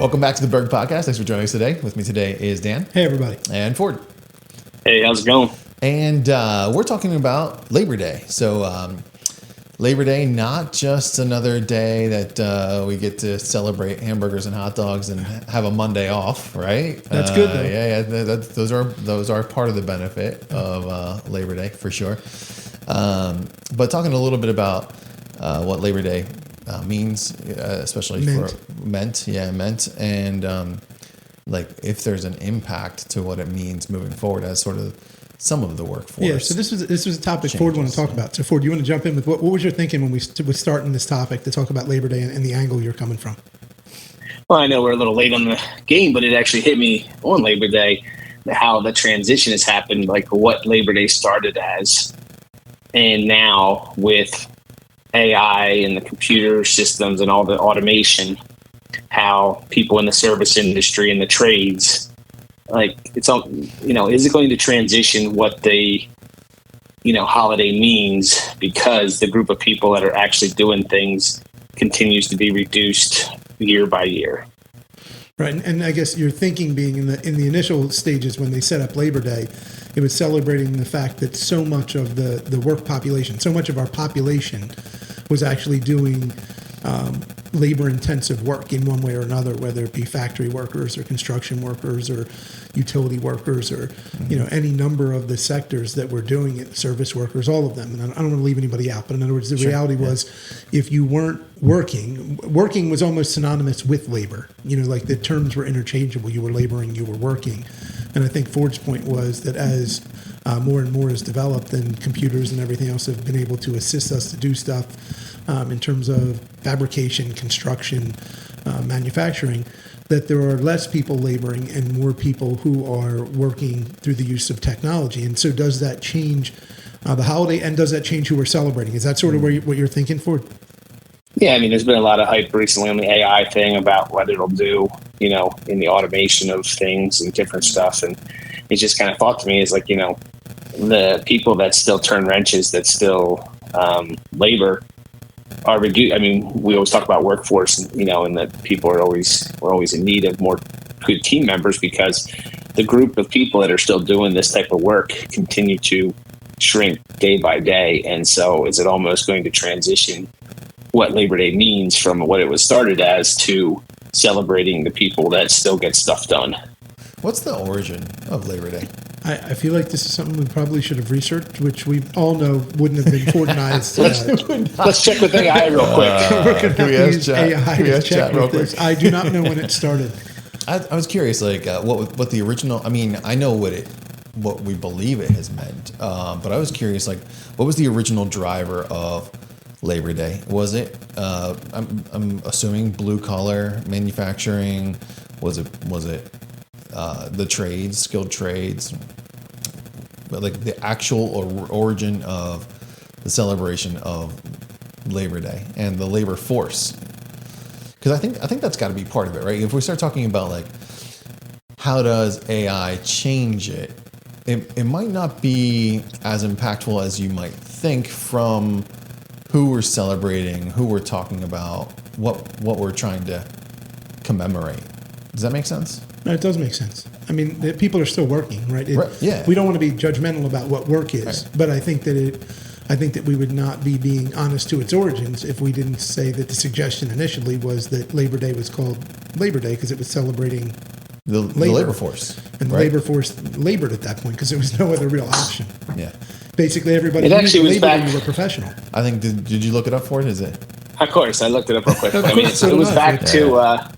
Welcome back to the Berg Podcast. Thanks for joining us today. With me today is Dan. Hey, everybody. And Ford. Hey, how's it going? And we're talking about Labor Day. So Labor Day, not just another day that we get to celebrate hamburgers and hot dogs and have a Monday off, right? That's good, though. Yeah. Those are part of the benefit of Labor Day for sure. But talking a little bit about what Labor Day means, especially meant, and like if there's an impact to what it means moving forward as sort of some of the workforce. Yeah, so this was a topic Ford wanted to talk about. So Ford, you want to jump in with what was your thinking when we was starting this topic to talk about Labor Day and the angle you're coming from? Well, I know we're a little late on the game, but it actually hit me on Labor Day how the transition has happened, like what Labor Day started as, and now with AI and the computer systems and all the automation, how people in the service industry and the trades, like it's all, is it going to transition what the, holiday means because the group of people that are actually doing things continues to be reduced year by year. Right, and I guess your thinking being in the initial stages when they set up Labor Day, it was celebrating the fact that so much of the work population, so much of our population was actually doing labor-intensive work in one way or another, whether it be factory workers or construction workers or utility workers or any number of the sectors that were doing it, service workers, all of them. And I don't want to leave anybody out, but in other words, the reality was if you weren't working was almost synonymous with labor. Like the terms were interchangeable. You were laboring, you were working. And I think Ford's point was that as more and more is developed and computers and everything else have been able to assist us to do stuff in terms of fabrication, construction, manufacturing, that there are less people laboring and more people who are working through the use of technology. And so does that change the holiday, and does that change who we're celebrating? Is that sort of what you're thinking for? Yeah, I mean, there's been a lot of hype recently on the AI thing about what it'll do, in the automation of things and different stuff. And it just kind of thought to me is like, the people that still turn wrenches, that still labor are reduced. I mean, we always talk about workforce, and that people are always in need of more good team members because the group of people that are still doing this type of work continue to shrink day by day. And so is it almost going to transition what Labor Day means from what it was started as to celebrating the people that still get stuff done? What's the origin of Labor Day? I feel like this is something we probably should have researched, which we all know wouldn't have been organized. Let's check with AI real quick. We're going to have to use AI to check with this. I do not know when it started. I was curious, like what the original. I mean, I know what we believe it has meant, but I was curious, like what was the original driver of Labor Day? Was it? I'm assuming blue collar manufacturing. Was it? The trades, skilled trades, but like the actual origin of the celebration of Labor Day and the labor force, because I think that's got to be part of it, right? If we start talking about like how does AI change it, it might not be as impactful as you might think from who we're celebrating, who we're talking about, what we're trying to commemorate. Does that make sense? No, it does make sense. I mean, people are still working, right? Yeah. We don't want to be judgmental about what work is, right. But I think that we would not be being honest to its origins if we didn't say that the suggestion initially was that Labor Day was called Labor Day because it was celebrating the labor force. And the labor force labored at that point because there was no other real option. Yeah. Basically, everybody was back when you were professional. I think, did you look it up for it? Is it? Of course, I looked it up real quick. I mean, it was back to...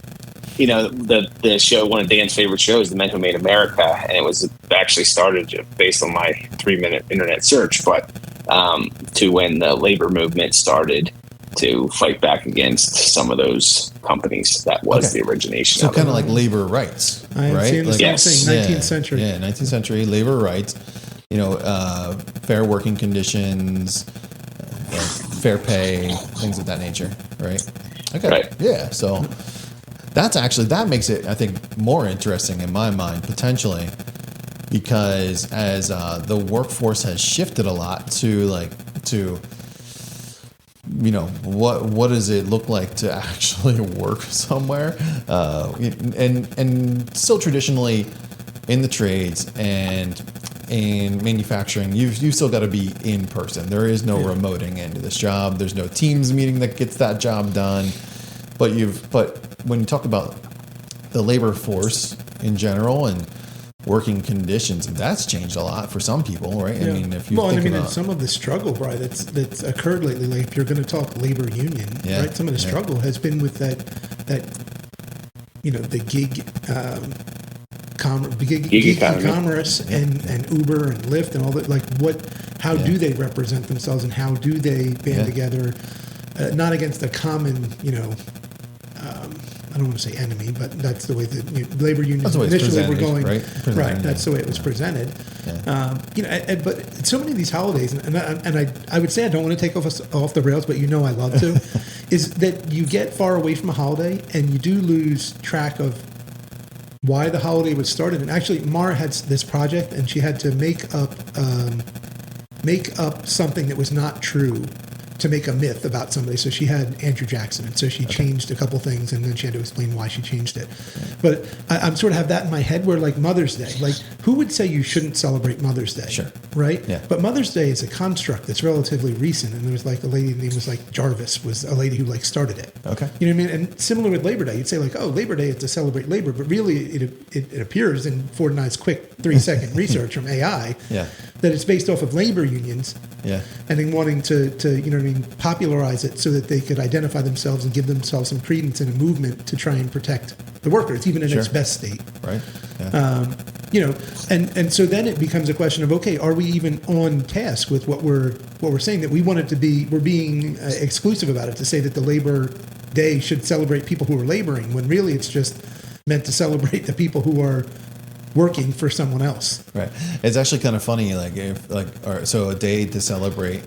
the show, one of Dan's favorite shows, The Men Who Made America, and it was actually started based on my 3-minute internet search, but to when the labor movement started to fight back against some of those companies. That was the origination. So kind of like labor rights, right? The same thing, 19th century. Yeah, 19th century labor rights. Fair working conditions, fair pay, things of that nature, right? Okay. Right. Yeah. So. That makes it, I think, more interesting in my mind, potentially, because as the workforce has shifted a lot to what does it look like to actually work somewhere? And still traditionally in the trades and in manufacturing, you've still got to be in person. There is no remoting into this job. There's no Teams meeting that gets that job done. But when you talk about the labor force in general and working conditions, that's changed a lot for some people, right? Yeah. I mean, if you think and about some of the struggle, Brian, that's occurred lately, like if you're going to talk labor union, right? Some of the struggle has been with that the gig commerce and Uber and Lyft and all that. Like, how do they represent themselves and how do they band together, not against a common, I don't want to say enemy, but that's the way that labor unions initially were going. Right, that's the way it was presented. Yeah. But so many of these holidays, and I would say I don't want to take off the rails, but I love to, is that you get far away from a holiday and you do lose track of why the holiday was started. And actually, Mara had this project, and she had to make up something that was not true to make a myth about somebody. So she had Andrew Jackson, and so she changed a couple things, and then she had to explain why she changed it. But I'm sort of have that in my head where, like, Mother's Day, like, who would say you shouldn't celebrate Mother's Day? Sure. Right? Yeah. But Mother's Day is a construct that's relatively recent, and there was like a lady name was like Jarvis was a lady who like started it. Okay. You know what I mean? And similar with Labor Day, you'd say like, oh, Labor Day is to celebrate labor, but really it appears in Ford and I's quick 3-second research from AI that it's based off of labor unions. Yeah. And then wanting to popularize it so that they could identify themselves and give themselves some credence in a movement to try and protect the workers, even in its best state. Right. Yeah. And so then it becomes a question of, okay, are we even on task with what we're saying, that we want it to be? We're being exclusive about it to say that the Labor Day should celebrate people who are laboring, when really it's just meant to celebrate the people who are working for someone else. Right. It's actually kind of funny, so a day to celebrate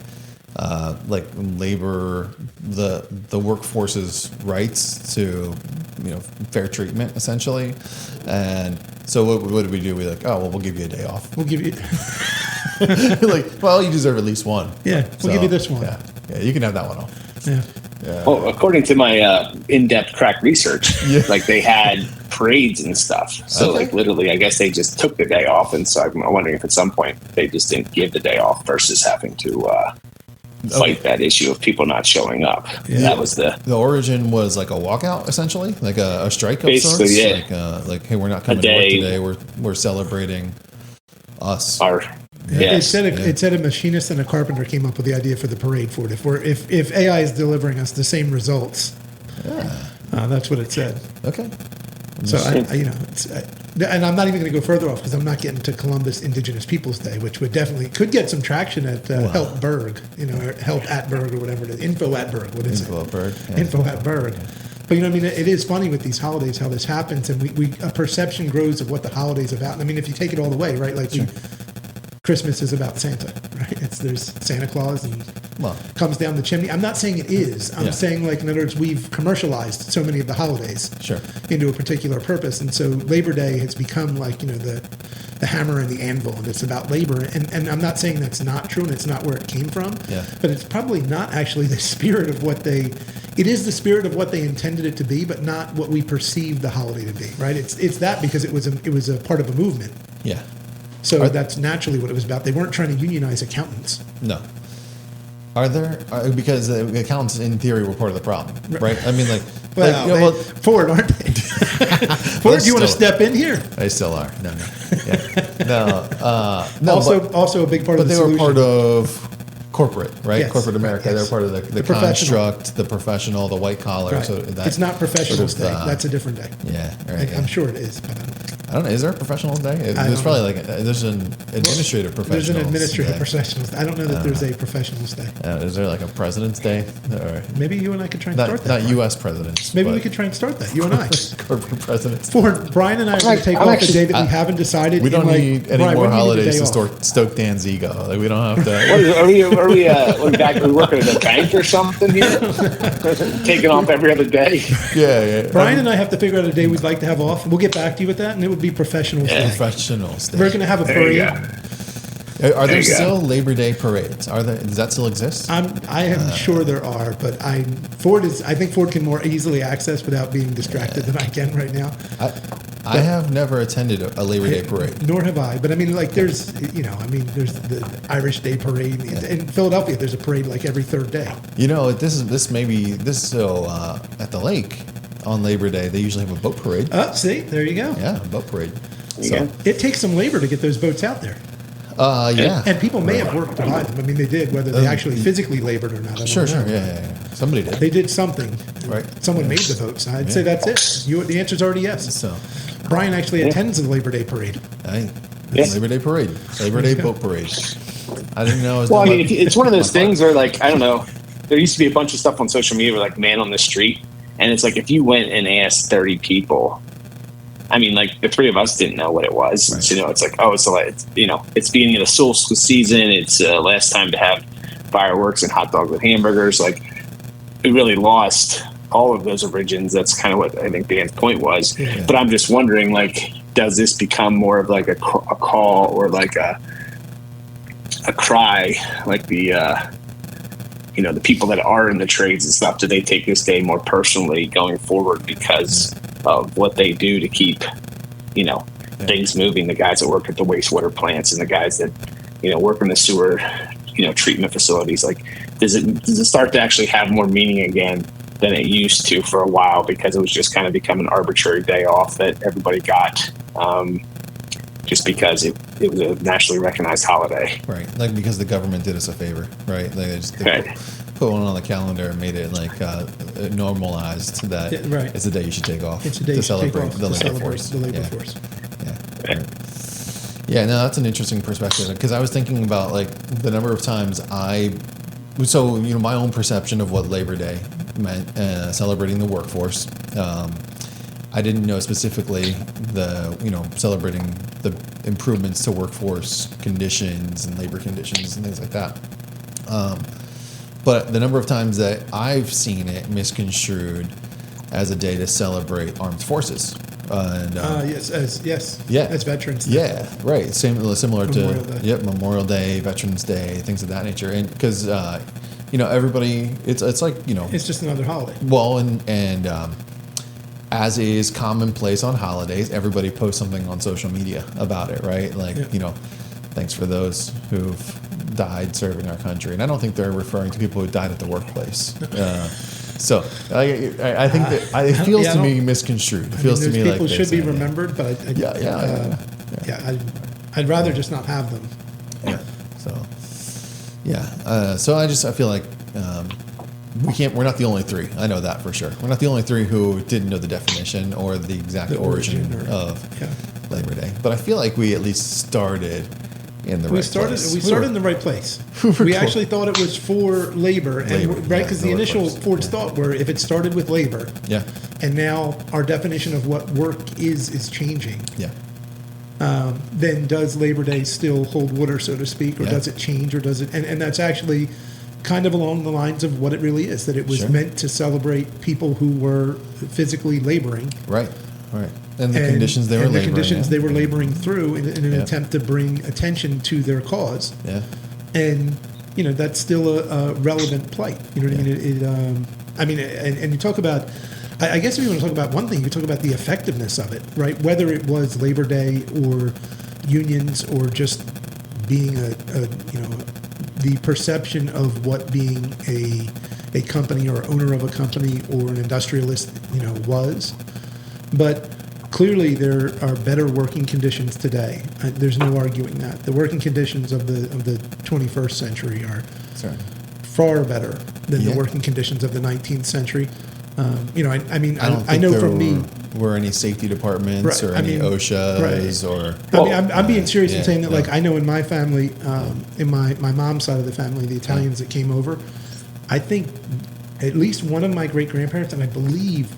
labor, the workforce's rights to fair treatment, essentially. And so what do we do? We're like, we'll give you a day off. We'll give you you deserve at least one. Yeah, we'll give you this one. Yeah, you can have that one off. Yeah. Well, according to my in-depth crack research, they had parades and stuff. So literally, I guess they just took the day off. And so I'm wondering if at some point they just didn't give the day off versus having to fight that issue of people not showing up. Yeah. That was the origin was like a walkout, essentially, like a strike of sorts. Basically, yeah. Like, hey, we're not coming to work today. We're celebrating us. It said a machinist and a carpenter came up with the idea for the parade for it. If AI is delivering us the same results, that's what it said. Okay. So and I'm not even going to go further off because I'm not getting to Columbus Indigenous Peoples Day, which could get some traction at Help Berg, or Help at Berg or whatever it is. Info at Berg. What is Info it? At Berg. Yeah. Info at Berg. But it is funny with these holidays how this happens, and a perception grows of what the holiday's about. I mean, if you take it all the way, right? Like Christmas is about Santa, right? There's Santa Claus and comes down the chimney. I'm not saying it is. I'm saying, in other words, we've commercialized so many of the holidays into a particular purpose. And so Labor Day has become the hammer and the anvil, and it's about labor. And I'm not saying that's not true and it's not where it came from, but it's probably not actually the spirit of it is the spirit of what they intended it to be, but not what we perceive the holiday to be, right? It's that because it was a part of a movement. Yeah. So that's naturally what it was about. They weren't trying to unionize accountants. No. Are there? Because the accountants, in theory, were part of the problem, right? I mean, Ford, aren't they? Ford, do you want to step in here? They still are. No. Also a big part of the solution. But they were part of corporate, right? Yes, corporate America. Yes. They're part of the construct, the professional, the white collar. Right. So it's not Professionals Day. That's a different day. Yeah, right. I'm sure it is, but I don't know. Is there a Professionals Day? There's probably there's an administrative Professionals Day. There's an administrative Professionals Day. I don't know that there's a Professionals Day. Is there a President's Day? Or maybe you and I could try and start that. Not U.S. presidents. Maybe we could try and start that. You and I. Corporate presidents. Ford, Brian and I are going to take off the day that we haven't decided. We don't need any more holidays to stoke Dan's ego. We don't have to. Are we working at a bank or something here? Taking off every other day? Yeah. Brian and I have to figure out a day we'd like to have off. We'll get back to you with that, and it would be Professionals Day. Professionals Day. We're going to have a parade. Are there you go. still Labor Day parades? Does that still exist? I am sure there are, but I think Ford can more easily access without being distracted than I can right now. I have never attended a Labor Day parade. Nor have I. But I mean, like, there's the Irish Day parade in Philadelphia. There's a parade like every third day. You know, at the lake on Labor Day they usually have a boat parade. See, there you go. Yeah, a boat parade. Yeah. It takes some labor to get those boats out there. Yeah. And people may have worked to buy them. I mean, they did, whether they actually physically labored or not. I don't Sure. know. Yeah. Somebody did. They did something. Right. Someone made the boats. I'd say that's it. The answer's already yes. So, Brian actually attends the Labor Day parade. hey, Yeah. Labor Day parade, Labor Day boat parade. I didn't know. Well, I mean, it's one of those things where, like, I don't know. There used to be a bunch of stuff on social media where, like, man on the street, and it's like if you went and asked 30 people. I mean, like, the three of us didn't know what it was. Right. So, it's like, oh, so it's it's beginning of the solstice season. It's last time to have fireworks and hot dogs with hamburgers. Like, it really lost all of those origins. That's kind of what I think Dan's point was. Yeah. But I'm just wondering, like, does this become more of like a call or like a cry, like the the people that are in the trades and stuff? Do they take this day more personally going forward because of what they do to keep things moving? The guys that work at the wastewater plants and the guys that work in the sewer treatment facilities. Like, does it start to actually have more meaning again than it used to for a while, because it was just kind of become an arbitrary day off that everybody got just because it was a nationally recognized holiday? Right, like because the government did us a favor, right? Like they just Right. put one on the calendar and made it like normalized that right. it's a day you should take off It's a day to you should take celebrate off the to labor celebrate force. the labor Yeah. force. Yeah. Right. Yeah, no, that's an interesting perspective, because I was thinking about like the number of times my own perception of what Labor Day meant, celebrating the workforce. I didn't know specifically celebrating the improvements to workforce conditions and labor conditions and things like that. But the number of times that I've seen it misconstrued as a day to celebrate armed forces. Yes, as veterans. Yeah, right. Similar Memorial to Day. Memorial Day, Veterans Day, things of that nature. And because everybody, it's like It's just another holiday. well, and as is commonplace on holidays, everybody posts something on social media about it, right? Like thanks for those who've died serving our country. And I don't think they're referring to people who died at the workplace. So I think that it feels to me misconstrued. It feels to me like people should be saying, remembered, but I'd rather just not have them. Yeah. So I feel like we're not the only three. I know that for sure. We're not the only three who didn't know the definition or the exact origin of Labor Day. But I feel like we at least started in the right place. We started in the right place. We actually thought it was for labor, right? Because the initial Ford's thought were if it started with labor, and now our definition of what work is changing. Then does Labor Day still hold water, so to speak, or does it change, or does it? And that's actually kind of along the lines of what it really is. That it was meant to celebrate people who were physically laboring. Right. And the conditions they were laboring. The conditions they were laboring through in an attempt to bring attention to their cause. Yeah. And that's still a relevant plight. You know what I mean? And you talk about. I guess if you want to talk about one thing, you talk about the effectiveness of it, right? Whether it was Labor Day or unions or just being the perception of what being a company or owner of a company or an industrialist, was. But clearly there are better working conditions today. There's no arguing that. The working conditions of the 21st century are far better than the working conditions of the 19th century. I know from me, were any safety departments or any OSHAs or. I'm being serious in saying that. Like, I know in my family, in my mom's side of the family, the Italians that came over, I think at least one of my great grandparents, and I believe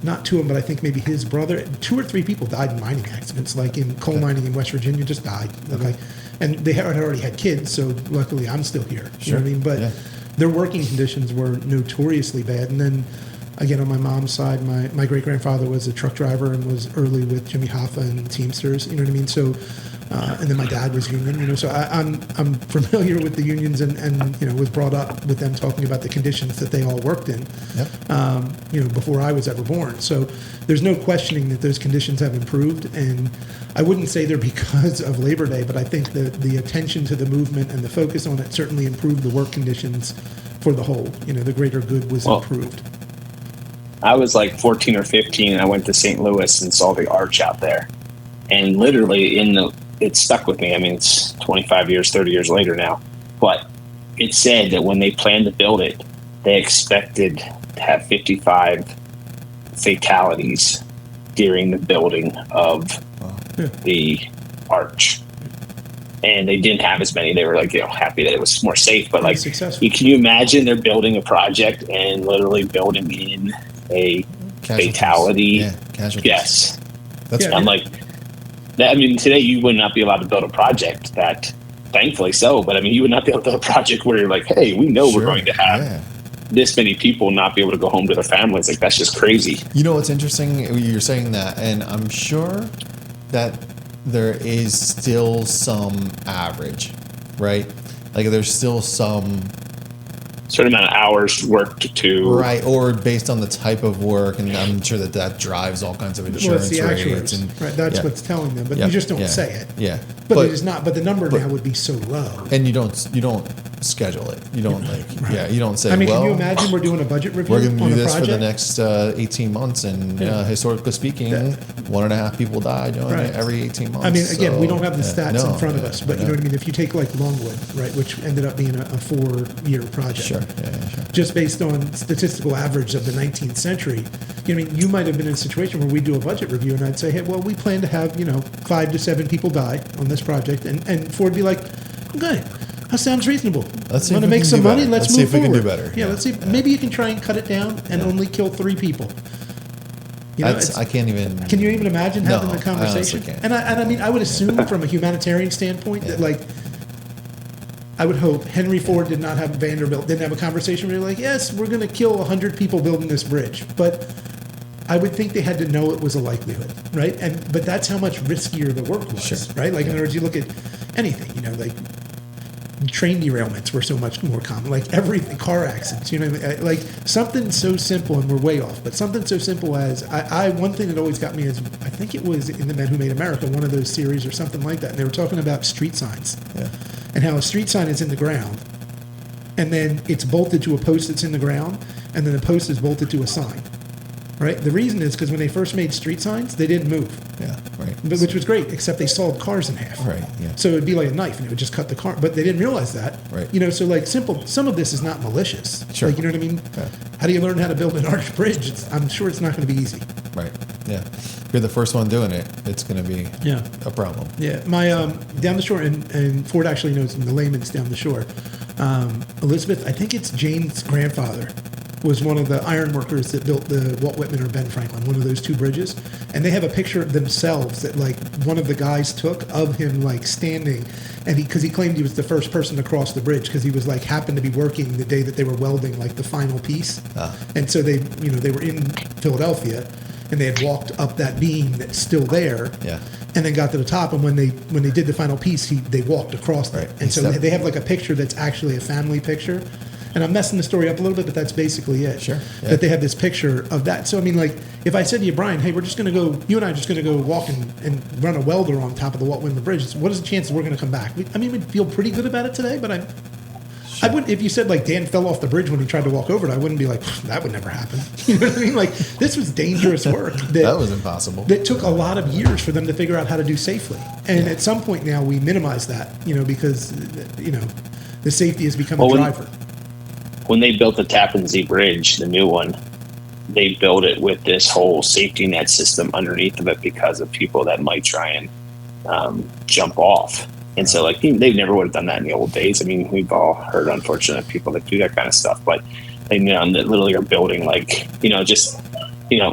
not two of them, but I think maybe his brother, 2 or 3 people died in mining accidents, like in coal mining in West Virginia, just died. Okay, and they had already had kids, so luckily I'm still here. You know what I mean? But their working conditions were notoriously bad, and then. Again, on my mom's side, my great-grandfather was a truck driver and was early with Jimmy Hoffa and Teamsters. You know what I mean? So And then my dad was union, so I'm familiar with the unions and was brought up with them talking about the conditions that they all worked in, before I was ever born. So there's no questioning that those conditions have improved. And I wouldn't say they're because of Labor Day, but I think the attention to the movement and the focus on it certainly improved the work conditions for the whole. The greater good was improved. I was like 14 or 15, and I went to St. Louis and saw the arch out there. And literally it stuck with me. I mean, it's 25 years, 30 years later now. But it said that when they planned to build it, they expected to have 55 fatalities during the building of the arch. And they didn't have as many. They were like, happy that it was more safe. But like, successful. Can you imagine they're building a project and literally building in a fatality? Yeah, casualties. Yes. That's I'm like, today you would not be allowed to build a project that, thankfully so, but you would not be able to build a project where you're like, hey, we know we're going to have this many people not be able to go home to their families. Like, that's just crazy. You know what's interesting? You're saying that, and I'm sure that there is still some average, right? Like there's still some certain amount of hours worked to right, or based on the type of work, and I'm sure that drives all kinds of insurance it's the rates. actuaries, And right? That's what's telling them, but you just don't say it. Yeah, but it is not. But the number now would be so low, and you don't schedule it. You don't you don't say. Can you imagine we're doing a budget review? We're going to on do a this project? for the next 18 months, and historically speaking, 1.5 people die doing it every 18 months. Again, we don't have the stats in front of us, but you know what I mean? If you take like Longwood, right, which ended up being a 4-year project. Sure. Just based on statistical average of the 19th century, you might have been in a situation where we do a budget review and I'd say, hey, well, we plan to have, 5 to 7 people die on this project. And Ford would be like, okay, that sounds reasonable. Let's see want if to we make can some do money. better. Let's Let's move see if we forward. can do better. Yeah, let's see. Maybe you can try and cut it down and only kill 3 people. I can't even. Can you even imagine having the I conversation? honestly can't. And I would assume from a humanitarian standpoint that I would hope Henry Ford didn't have a conversation where they're like, yes, we're going to kill 100 people building this bridge. But I would think they had to know it was a likelihood, right? But that's how much riskier the work was, right? Like in other words, you look at anything, like train derailments were so much more common, like everything, car accidents, like something so simple, and we're way off, but something so simple as one thing that always got me is, I think it was in The Men Who Made America, one of those series or something like that, and they were talking about street signs and how a street sign is in the ground and then it's bolted to a post that's in the ground and then the post is bolted to a sign. Right. The reason is because when they first made street signs, they didn't move. Yeah. Right. Which was great, except they sawed cars in half. Right. Yeah. So it'd be like a knife, and it would just cut the car. But they didn't realize that. Right. So like simple. Some of this is not malicious. Sure. Like, you know what I mean? Yeah. How do you learn how to build an arch bridge? I'm sure it's not going to be easy. Right. Yeah. If you're the first one doing it, it's going to be a problem. Yeah. My down the shore, and Ford actually knows the layman's down the shore. Elizabeth, I think it's Jane's grandfather, was one of the iron workers that built the Walt Whitman or Ben Franklin, one of those 2 bridges. And they have a picture of themselves that like one of the guys took of him like standing, and because he claimed he was the first person to cross the bridge because he was like happened to be working the day that they were welding like the final piece. And so they were in Philadelphia and they had walked up that beam that's still there. Yeah. And then got to the top, and when they did the final piece, they walked across it. And so they have like a picture that's actually a family picture. And I'm messing the story up a little bit, but that's basically it. Sure. Yeah. That they have this picture of that. So, like, if I said to you, Brian, hey, you and I are just going to go walk and run a welder on top of the Walt Whitman Bridge, what is the chances we're going to come back? We'd feel pretty good about it today, but I wouldn't, if you said, like, Dan fell off the bridge when he tried to walk over it, I wouldn't be like, that would never happen. You know what I mean? Like, this was dangerous work. That was impossible. That took a lot of years for them to figure out how to do safely. And at some point now, we minimize that, because, the safety has become a driver. When they built the Tappan Zee Bridge, the new one, they built it with this whole safety net system underneath of it because of people that might try and jump off. And so, like, they never would have done that in the old days. I mean, we've all heard unfortunate people that do that kind of stuff, but they that literally are building, like,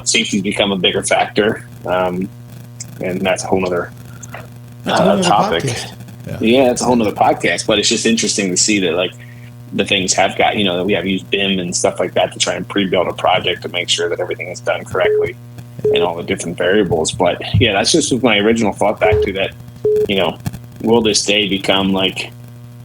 safety's become a bigger factor. And that's a whole nother topic. Yeah, it's a whole nother podcast, but it's just interesting to see that, like, the things have got, that we have used BIM and stuff like that to try and pre-build a project to make sure that everything is done correctly and all the different variables. But yeah, that's just my original thought back to that. will this day become like,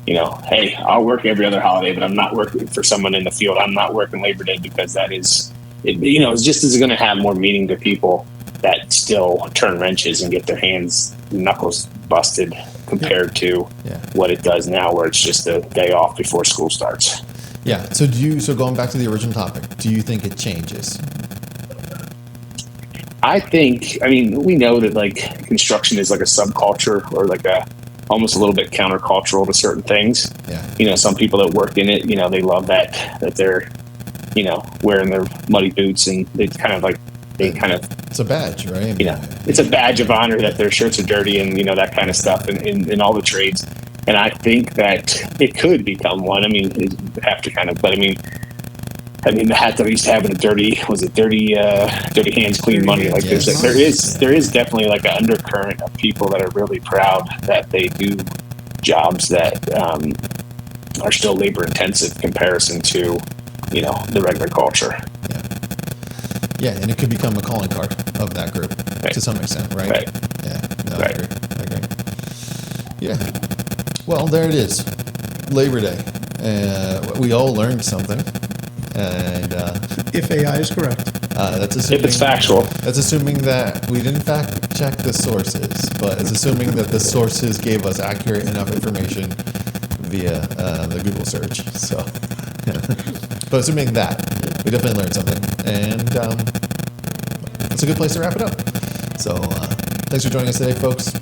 hey, I'll work every other holiday, but I'm not working for someone in the field. I'm not working Labor Day because that is, it's just is going to have more meaning to people that still turn wrenches and get their knuckles busted compared to what it does now, where it's just a day off before school starts. Yeah. So going back to the original topic, do you think it changes? We know that like construction is like a subculture or like almost a little bit countercultural to certain things. Yeah. Some people that work in it, they love that they're, wearing their muddy boots, and it's a badge, right? It's a badge of honor that their shirts are dirty and, that kind of stuff in all the trades. And I think that it could become one. You have to but the hat that we used to have in the dirty hands, clean money. Like there is definitely like an undercurrent of people that are really proud that they do jobs that are still labor intensive in comparison to, the regular culture. Yeah, and it could become a calling card of that group to some extent, right? Right. Yeah, no, right. I agree. Yeah. Well, there it is, Labor Day. We all learned something, and if AI is correct, that's assuming if it's factual. That's assuming that we didn't fact check the sources, but it's assuming that the sources gave us accurate enough information via the Google search. So, but assuming that, we definitely learned something, and it's a good place to wrap it up. So, thanks for joining us today, folks.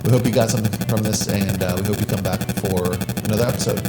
We hope you got something from this, and we hope you come back for another episode.